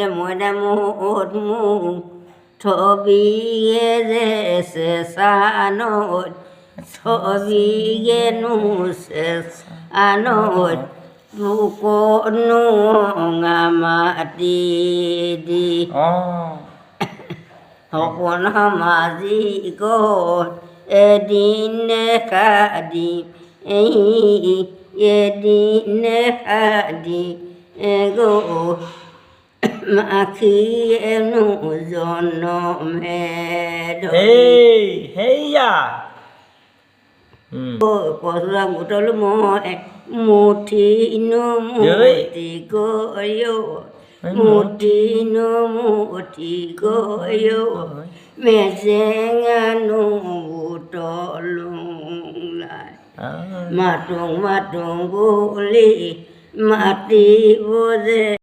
le mo da mo mu thọ bi ye se sa no thọ bi ye nu se sa no nu ko nu nga ma ti di học quân ma di go e din ka di e din ka di e go ma khi em nu giòn nó mẹ đó hey ya có ra một trâu lúc một thì nó một thì có yêu một thì nó một thì có yêu mẹ sẽ ngăn nó trò lung lại mà trùng vô lý mà đi vô dễ